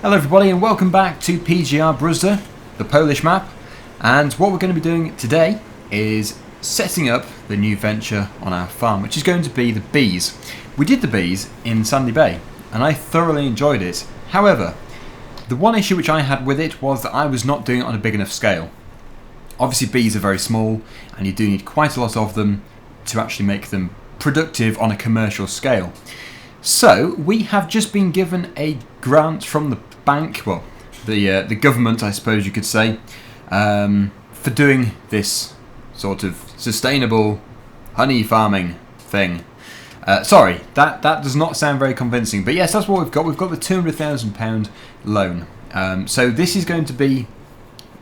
Hello everybody and welcome back to PGR BRUZDA, the Polish map. And what we're going to be doing today is setting up the new venture on our farm, which is going to be the bees. We did the bees in Sandy Bay and I thoroughly enjoyed it. However, the one issue which I had with it was that I was not doing it on a big enough scale. Obviously bees are very small and you do need quite a lot of them to actually make them productive on a commercial scale. So we have just been given a grant from the bank, well, the government, I suppose you could say, for doing this sort of sustainable honey farming thing. Sorry, that does not sound very convincing, but yes, that's what we've got. We've got the £200,000 loan. So this is going to be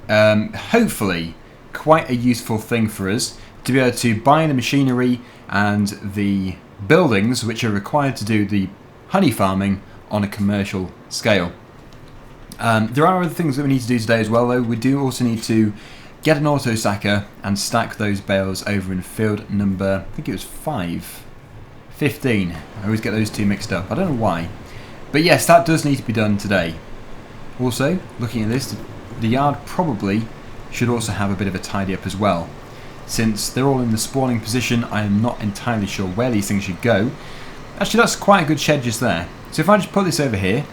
hopefully quite a useful thing for us to be able to buy the machinery and the buildings which are required to do the honey farming on a commercial scale. There are other things that we need to do today as well, though. We do also need to get an auto stacker and stack those bales over in field number, I think it was 15. I always get those two mixed up, I don't know why, but yes, that does need to be done today. Also, looking at this, the yard probably should also have a bit of a tidy up as well. Since they're all in the spawning position, I am not entirely sure where these things should go. Actually, that's quite a good shed just there. So if I just put this over here,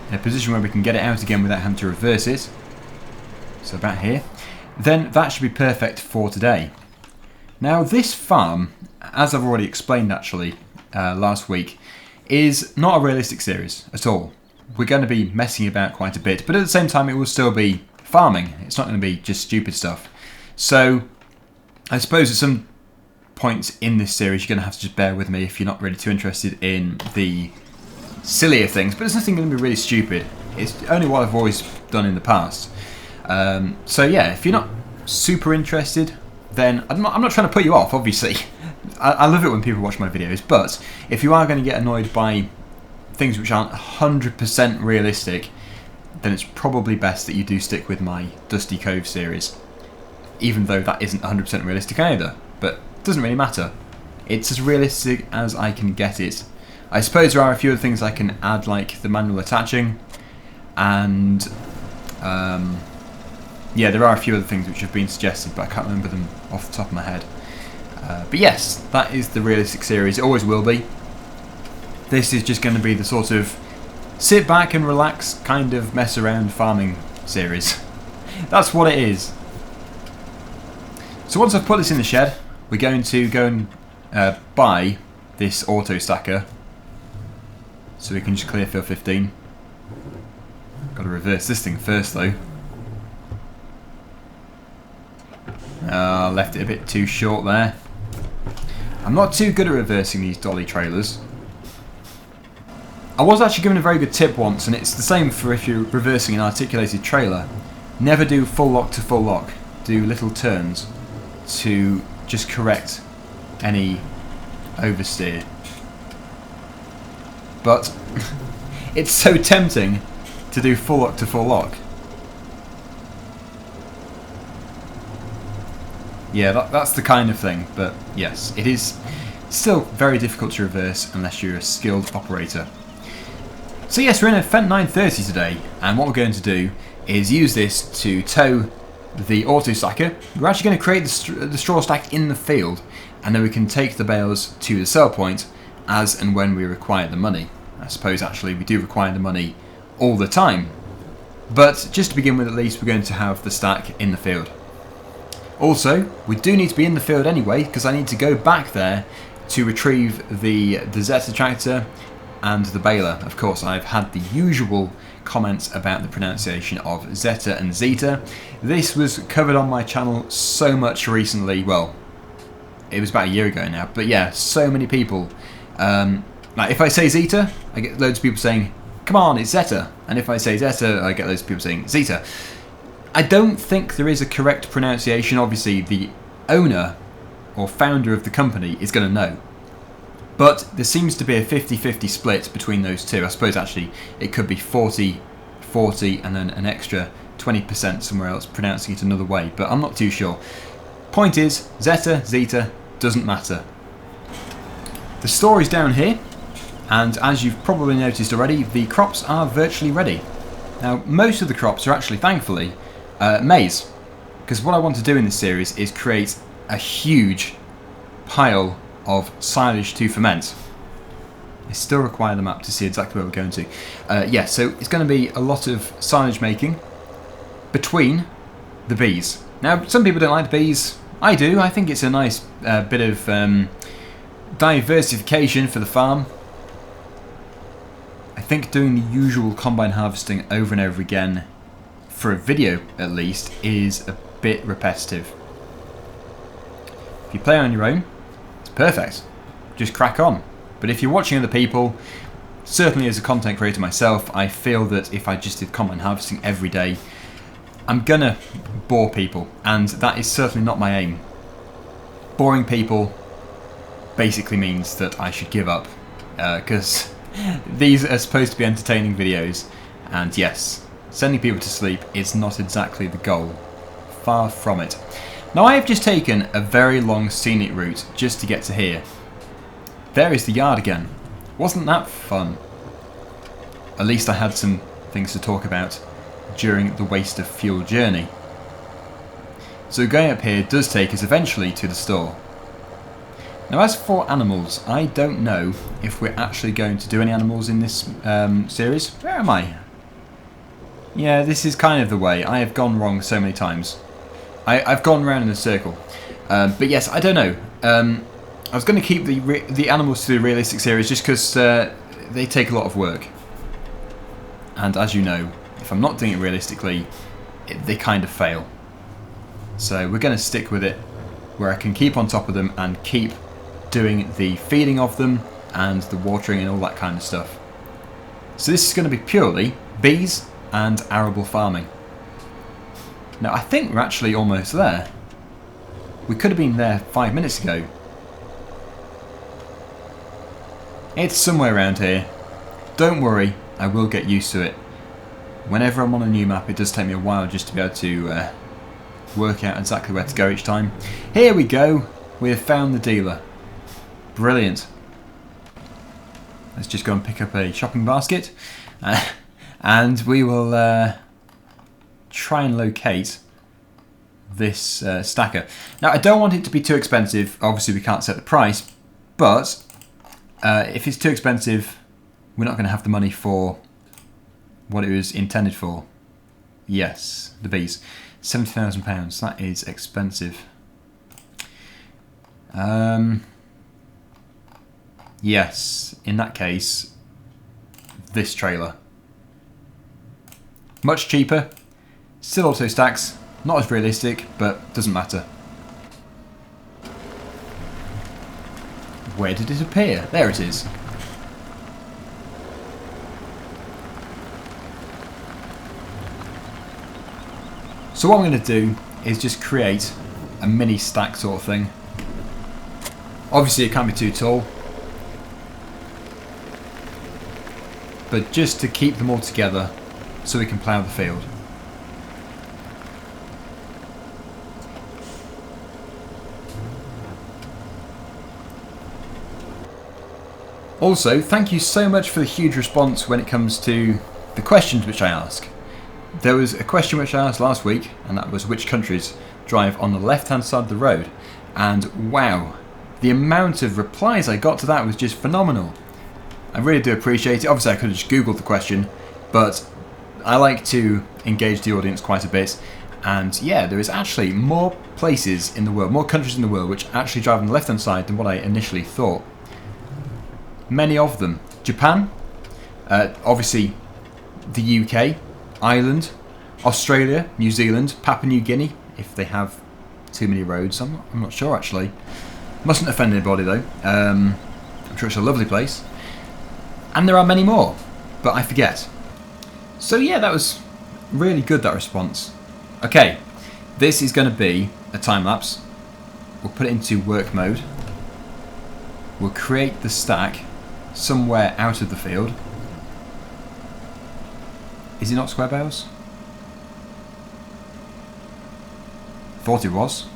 in a position where we can get it out again without having to reverse it, so about here, then that should be perfect for today. Now this farm, as I've already explained actually last week, is not a realistic series at all. We're going to be messing about quite a bit, but at the same time it will still be farming. It's not going to be just stupid stuff. So, I suppose at some points in this series you're going to have to just bear with me if you're not really too interested in the sillier things, but there's nothing going to be really stupid. It's only what I've always done in the past. So yeah, if you're not super interested, then I'm not trying to put you off, obviously. I love it when people watch my videos, but if you are going to get annoyed by things which aren't 100% realistic, then it's probably best that you do stick with my Dusty Cove series. Even though that isn't 100% realistic either, but it doesn't really matter. It's as realistic as I can get it. I suppose there are a few other things I can add, like the manual attaching, and yeah, there are a few other things which have been suggested, but I can't remember them off the top of my head. But yes, that is the realistic series. It always will be. This is just going to be the sort of sit back and relax, kind of mess around farming series. That's what it is. So once I've put this in the shed, we're going to go and buy this auto stacker, so we can just clear field 15. Got to reverse this thing first though. Left it a bit too short there. I'm not too good at reversing these dolly trailers. I was actually given a very good tip once, and it's the same for if you're reversing an articulated trailer. Never do full lock to full lock. Do little turns to just correct any oversteer. But it's so tempting to do full lock to full lock. Yeah, that's the kind of thing, but yes, it is still very difficult to reverse unless you're a skilled operator. So yes, we're in a Fendt 930 today, and what we're going to do is use this to tow the auto stacker. We're actually going to create the straw stack in the field, and then we can take the bales to the sell point as and when we require the money. I suppose actually we do require the money all the time, but just to begin with, at least we're going to have the stack in the field. Also, we do need to be in the field anyway, because I need to go back there to retrieve the Zetor tractor and the baler. Of course, I've had the usual comments about the pronunciation of Zetor and Zetor. This was covered on my channel so much recently. Well, it was about a year ago now, but yeah, so many people. Like if I say Zetor, I get loads of people saying, "Come on, it's Zetor," and if I say Zetor, I get loads of people saying Zetor. I don't think there is a correct pronunciation. Obviously, the owner or founder of the company is going to know. But there seems to be a 50-50 split between those two. I suppose actually it could be 40-40 and then an extra 20% somewhere else pronouncing it another way, but I'm not too sure. Point is, Zetor, Zetor, doesn't matter. The story's down here, And as you've probably noticed already, the crops are virtually ready. Now, most of the crops are actually, thankfully, maize. Because what I want to do in this series is create a huge pile of silage to ferment. I still require the map to see exactly where we're going to. Yeah, so it's going to be a lot of silage making between the bees. Now, some people don't like the bees. I do. I think it's a nice bit of diversification for the farm. I think doing the usual combine harvesting over and over again, for a video at least, is a bit repetitive. If you play on your own, it's perfect. Just crack on. But if you're watching other people, certainly as a content creator myself, I feel that if I just did combine harvesting every day, I'm gonna bore people, and that is certainly not my aim. Boring people basically means that I should give up, because these are supposed to be entertaining videos, and yes, sending people to sleep is not exactly the goal. Far from it. Now I have just taken a very long scenic route just to get to here. There is the yard again. Wasn't that fun? At least I had some things to talk about during the waste of fuel journey. So going up here does take us eventually to the store. Now as for animals, I don't know if we're actually going to do any animals in this series. Where am I? Yeah, this is kind of the way. I have gone wrong so many times. I've gone around in a circle. But yes, I don't know. I was going to keep the animals to the realistic series just because they take a lot of work. And as you know, if I'm not doing it realistically, they kind of fail. So we're going to stick with it where I can keep on top of them and keep doing the feeding of them and the watering and all that kind of stuff. So this is going to be purely bees and arable farming. Now I think we're actually almost there. We could have been there 5 minutes ago. It's somewhere around here. Don't worry, I will get used to it. Whenever I'm on a new map, it does take me a while just to be able to work out exactly where to go each time. Here we go. We have found the dealer. Brilliant. Let's just go and pick up a shopping basket. And we will try and locate this stacker. Now, I don't want it to be too expensive. Obviously, we can't set the price. But if it's too expensive, we're not going to have the money for what it was intended for. Yes, the bees. £70,000. That is expensive. Yes, in that case, this trailer. Much cheaper. Still auto stacks. Not as realistic, but doesn't matter. Where did it appear? There it is. So what I'm going to do is just create a mini stack sort of thing. Obviously it can't be too tall, but just to keep them all together so we can plough the field. Also, thank you so much for the huge response when it comes to the questions which I ask. There was a question which I asked last week, and that was which countries drive on the left-hand side of the road. And wow, the amount of replies I got to that was just phenomenal. I really do appreciate it. Obviously I could have just googled the question, but I like to engage the audience quite a bit. And yeah, there is actually more places in the world, more countries in the world which actually drive on the left-hand side than what I initially thought. Many of them. Japan, obviously the UK, Ireland, Australia, New Zealand, Papua New Guinea, if they have too many roads. I'm not sure actually. Mustn't offend anybody though. I'm sure it's a lovely place. And there are many more, but I forget. So yeah, that was really good, that response. Okay, this is going to be a time lapse. We'll put it into work mode. We'll create the stack somewhere out of the field. Is it not square bales? Thought it was.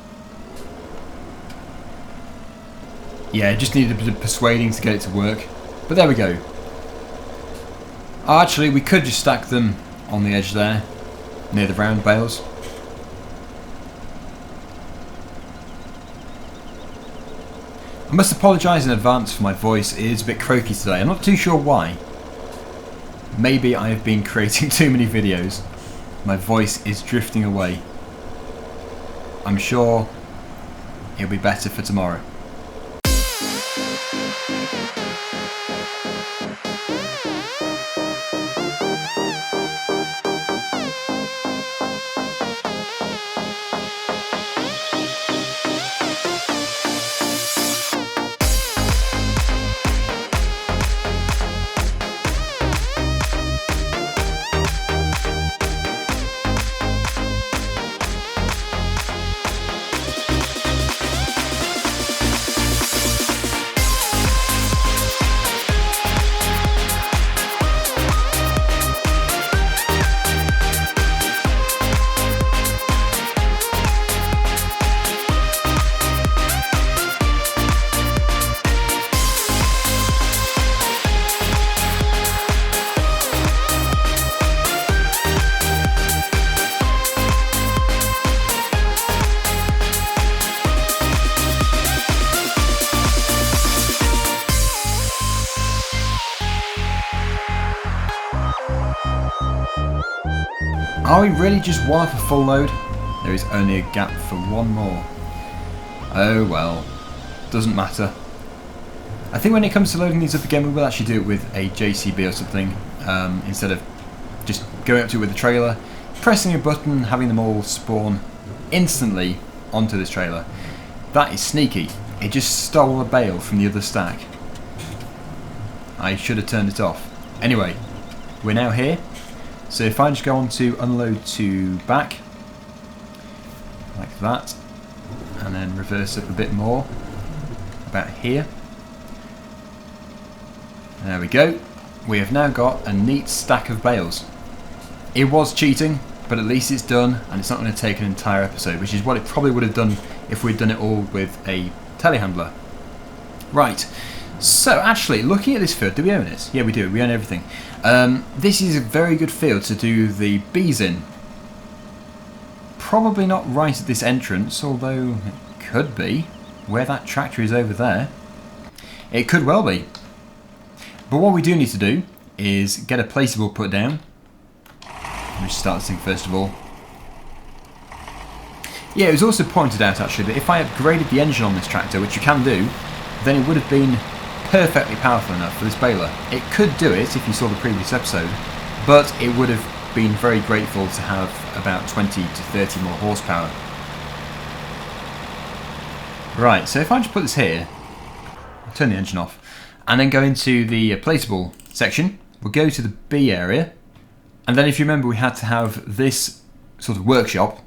Yeah, just needed a bit of persuading to get it to work. But there we go. Oh, actually, we could just stack them on the edge there, near the round bales. I must apologise in advance for my voice. It is a bit croaky today. I'm not too sure why. Maybe I have been creating too many videos. My voice is drifting away. I'm sure it'll be better for tomorrow. Are we really just one off a full load? There is only a gap for one more. Oh well, doesn't matter. I think when it comes to loading these up again, we will actually do it with a JCB or something, instead of just going up to it with a trailer, pressing a button, having them all spawn instantly onto this trailer. That is sneaky. It just stole a bale from the other stack. I should have turned it off. Anyway, we're now here. So if I just go on to unload to back, like that, and then reverse up a bit more, about here. There we go. We have now got a neat stack of bales. It was cheating, but at least it's done, and it's not going to take an entire episode, which is what it probably would have done if we'd done it all with a telehandler. Right. So actually, looking at this field, do we own it? Yeah, we do. We own everything. This is a very good field to do the bees in. Probably not right at this entrance, although it could be. Where that tractor is over there. It could well be. But what we do need to do is get a placeable put down. Let me start this thing first of all. Yeah, it was also pointed out actually that if I upgraded the engine on this tractor, which you can do, then it would have been perfectly powerful enough for this baler. It could do it if you saw the previous episode, but it would have been very grateful to have about 20 to 30 more horsepower. Right, so if I just put this here, I'll turn the engine off, and then go into the placeable section, we'll go to the B area, and then if you remember we had to have this sort of workshop.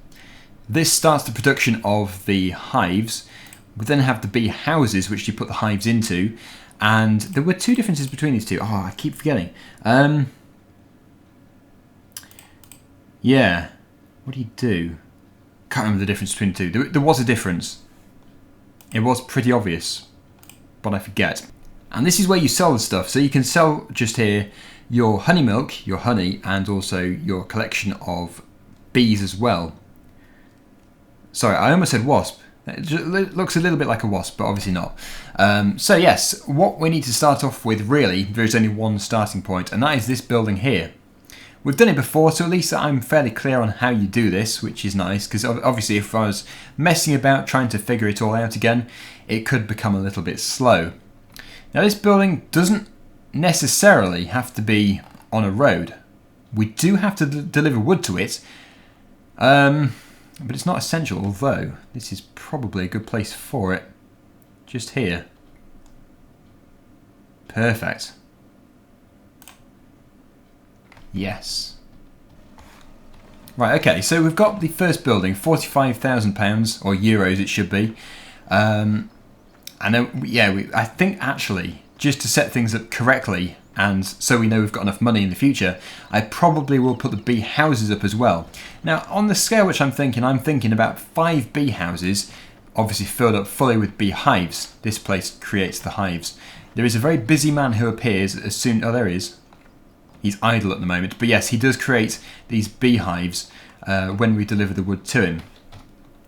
This starts the production of the hives. We then have the bee houses, which you put the hives into, and there were two differences between these two. Oh, I keep forgetting. Yeah, what do you do? Can't remember the difference between the two. There was a difference. It was pretty obvious, but I forget. And this is where you sell the stuff. So you can sell just here your honey milk, your honey, and also your collection of bees as well. Sorry, I almost said wasp. It looks a little bit like a wasp, but obviously not. So yes, what we need to start off with, really, there is only one starting point, and that is this building here. We've done it before, so at least I'm fairly clear on how you do this, which is nice, because obviously if I was messing about trying to figure it all out again, it could become a little bit slow. Now this building doesn't necessarily have to be on a road. We do have to deliver wood to it, but it's not essential, although this is probably a good place for it. Just here. Perfect. Yes. Right, okay, so we've got the first building, £45,000, or euros it should be. And then, yeah, I think actually, just to set things up correctly, and so we know we've got enough money in the future, I probably will put the bee houses up as well. Now, on the scale which I'm thinking about 5 bee houses, obviously filled up fully with bee hives. This place creates the hives. There is a very busy man who appears as soon... Oh, there he is. He's idle at the moment. But yes, he does create these beehives when we deliver the wood to him.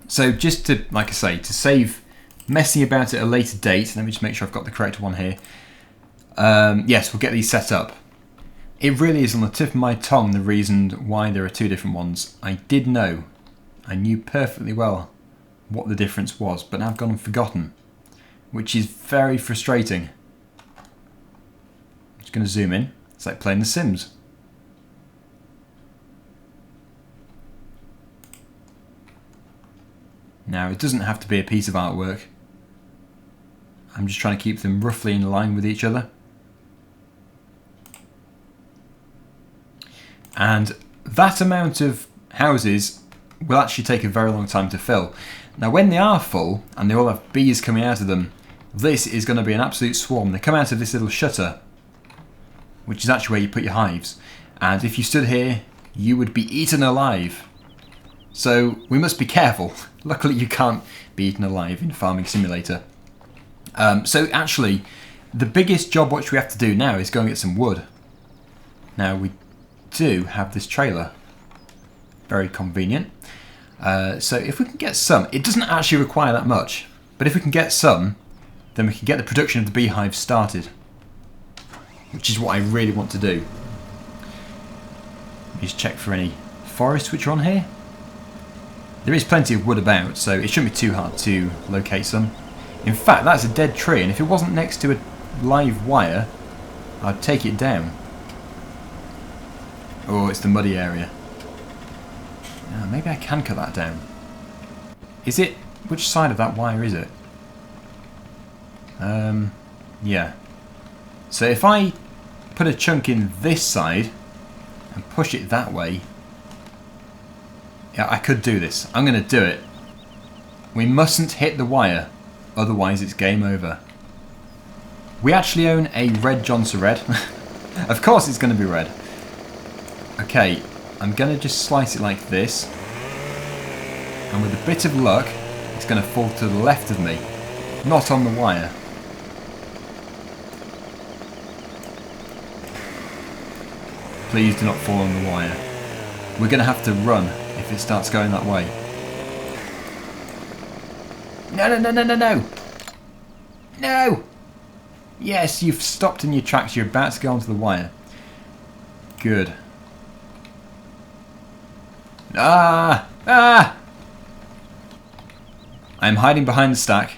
So just to, like I say, to save messing about at a later date, let me just make sure I've got the correct one here. Yes, we'll get these set up. It really is on the tip of my tongue the reason why there are two different ones. I did know. I knew perfectly well what the difference was, but now I've gone and forgotten, which is very frustrating. I'm just going to zoom in. It's like playing The Sims. Now, it doesn't have to be a piece of artwork. I'm just trying to keep them roughly in line with each other. And that amount of houses will actually take a very long time to fill. Now, when they are full, and they all have bees coming out of them, this is going to be an absolute swarm. They come out of this little shutter, which is actually where you put your hives. And if you stood here, you would be eaten alive. So we must be careful. Luckily you can't be eaten alive in Farming Simulator. So actually, the biggest job which we have to do now is go and get some wood. Now we do have this trailer. Very convenient. So if we can get some, it doesn't actually require that much, but if we can get some, then we can get the production of the beehive started, which is what I really want to do. Let me just check for any forests which are on here. There is plenty of wood about, so it shouldn't be too hard to locate some. In fact, that's a dead tree, and if it wasn't next to a live wire, I'd take it down. Oh, it's the muddy area. Maybe I can cut that down. Is it... which side of that wire is it? Yeah. So if I put a chunk in this side and push it that way... Yeah, I could do this. I'm going to do it. We mustn't hit the wire, otherwise it's game over. We actually own a red Johnson Red. Of course it's going to be red. Okay, I'm going to just slice it like this. And with a bit of luck, it's going to fall to the left of me, not on the wire. Please do not fall on the wire. We're going to have to run if it starts going that way. No, no, no, no, no, no! No! Yes, you've stopped in your tracks. You're about to go onto the wire. Good. Ah! Ah! I'm hiding behind the stack.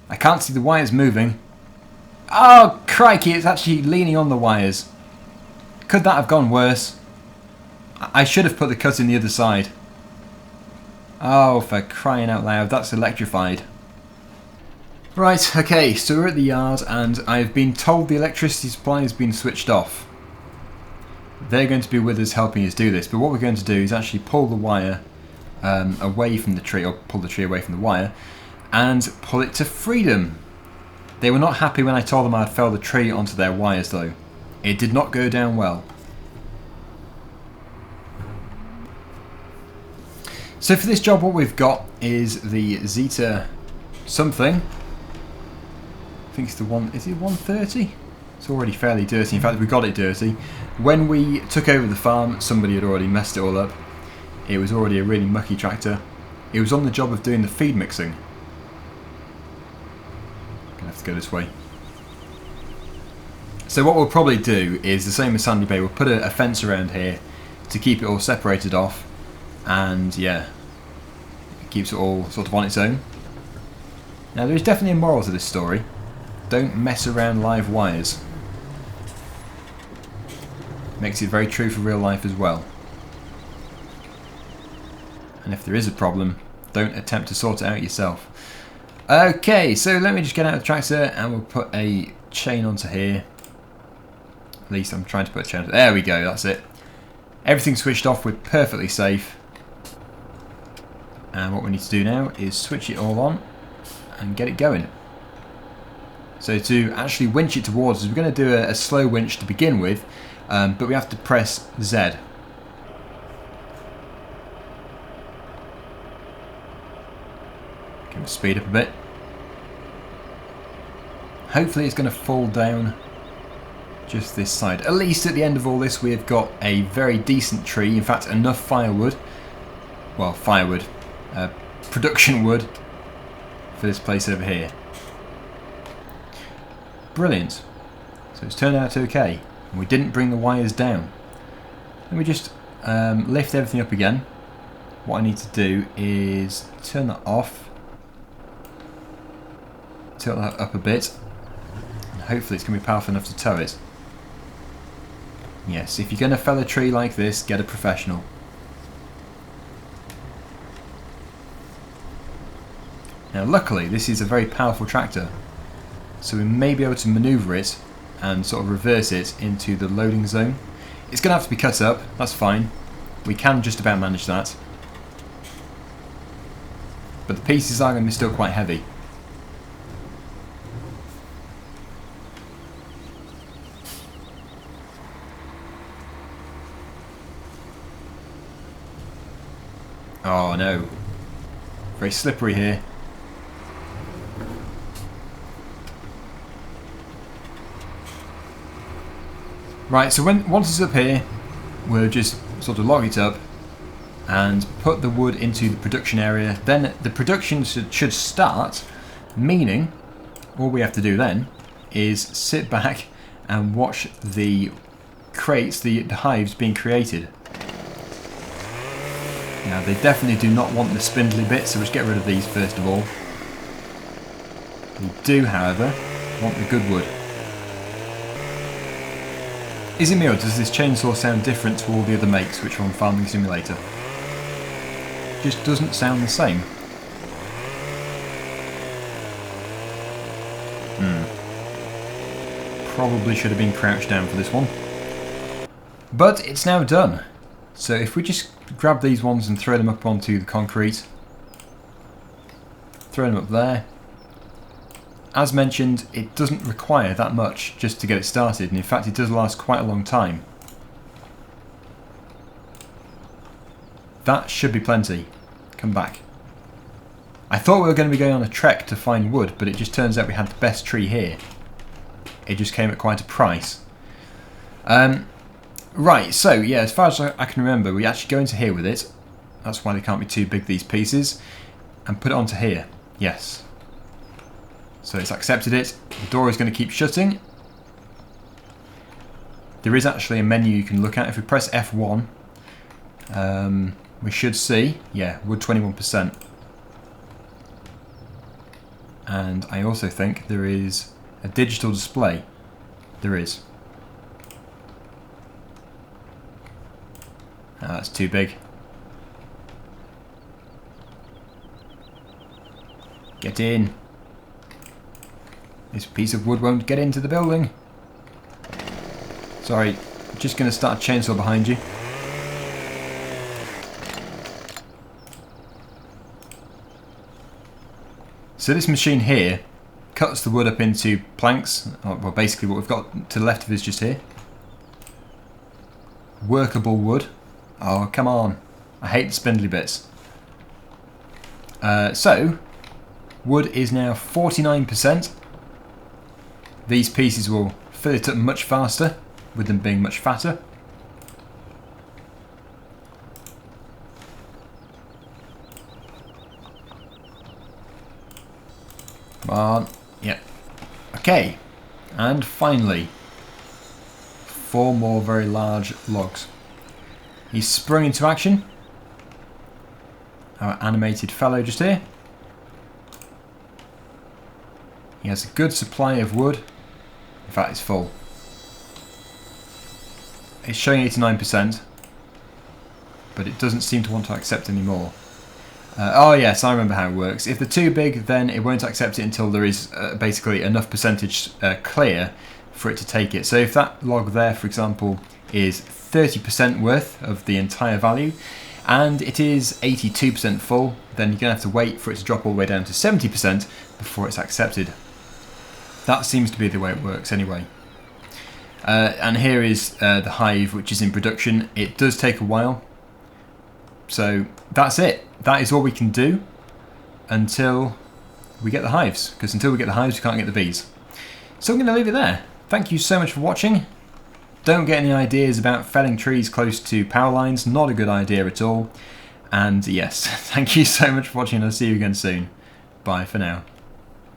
I can't see the wires moving. Oh, crikey, it's actually leaning on the wires. Could that have gone worse? I should have put the cut in the other side. Oh, for crying out loud, that's electrified. Right, okay, so we're at the yard and I've been told the electricity supply has been switched off. They're going to be with us helping us do this, but what we're going to do is actually pull the wire away from the tree, or pull the tree away from the wire, and pull it to freedom. They were not happy when I told them I'd fell the tree onto their wires though. It did not go down well. So for this job what we've got is the Zetor something. I think it's the one, is it 130? It's already fairly dirty, in fact we got it dirty. When we took over the farm somebody had already messed it all up. It was already a really mucky tractor. It was on the job of doing the feed mixing. Gonna have to go this way. So what we'll probably do is the same as Sandy Bay, we'll put a fence around here to keep it all separated off. And yeah, it keeps it all sort of on its own. Now there is definitely a moral to this story. Don't mess around live wires. Makes it very true for real life as well. And if there is a problem, don't attempt to sort it out yourself. Okay, so let me just get out of the tractor and we'll put a chain onto here. At least I'm trying to put a chain onto. There we go, that's it. Everything's switched off, we're perfectly safe. And what we need to do now is switch it all on and get it going. So to actually winch it towards us, we're going to do a slow winch to begin with, but we have to press Z. Can we speed up a bit? Hopefully it's going to fall down just this side. At least at the end of all this we have got a very decent tree. In fact, enough firewood. Well, firewood. Production wood for this place over here. Brilliant. So it's turned out okay. And we didn't bring the wires down. Let me just lift everything up again. What I need to do is turn that off. Tilt that up a bit. And hopefully it's going to be powerful enough to tow it. Yes, if you're going to fell a tree like this, get a professional. Now luckily this is a very powerful tractor, so we may be able to manoeuvre it and sort of reverse it into the loading zone. It's going to have to be cut up, that's fine. We can just about manage that. But the pieces are going to be still quite heavy. Oh no. Very slippery here. Right, so once it's up here, we'll just sort of log it up and put the wood into the production area. Then the production should start, meaning all we have to do then is sit back and watch the crates, the hives being created. Now they definitely do not want the spindly bits, so let's get rid of these first of all. We do, however, want the good wood. Is it me or does this chainsaw sound different to all the other makes which are on Farming Simulator? Just doesn't sound the same. Probably should have been crouched down for this one. But it's now done. So if we just grab these ones and throw them up onto the concrete. Throw them up there. As mentioned, it doesn't require that much just to get it started, and in fact it does last quite a long time. That should be plenty. Come back. I thought we were going to be going on a trek to find wood, but it just turns out we had the best tree here. It just came at quite a price. Right, so yeah, as far as I can remember, we actually go into here with it. That's why they can't be too big, these pieces. And put it onto here. Yes. So it's accepted it. The door is going to keep shutting. There is actually a menu you can look at. If we press F1, we should see, yeah, wood 21%. And I also think there is a digital display. There is. Oh, that's too big. Get in. This piece of wood won't get into the building. Sorry, I'm just going to start a chainsaw behind you. So this machine here cuts the wood up into planks. Well, basically what we've got to the left of us just here. Workable wood. Oh, come on. I hate the spindly bits. So, wood is now 49%. These pieces will fill it up much faster, with them being much fatter. Come on. Yep. Okay. And finally, 4 more very large logs. He's sprung into action. Our animated fellow just here. He has a good supply of wood. In fact, it's full. It's showing 89%, but it doesn't seem to want to accept any more. Oh yes, I remember how it works. If they're too big, then it won't accept it until there is basically enough percentage clear for it to take it. So if that log there, for example, is 30% worth of the entire value, and it is 82% full, then you're going to have to wait for it to drop all the way down to 70% before it's accepted. That seems to be the way it works anyway. And here is the hive, which is in production. It does take a while. So that's it. That is all we can do until we get the hives. Because until we get the hives, we can't get the bees. So I'm going to leave it there. Thank you so much for watching. Don't get any ideas about felling trees close to power lines, not a good idea at all. And yes, thank you so much for watching, and I'll see you again soon. Bye for now.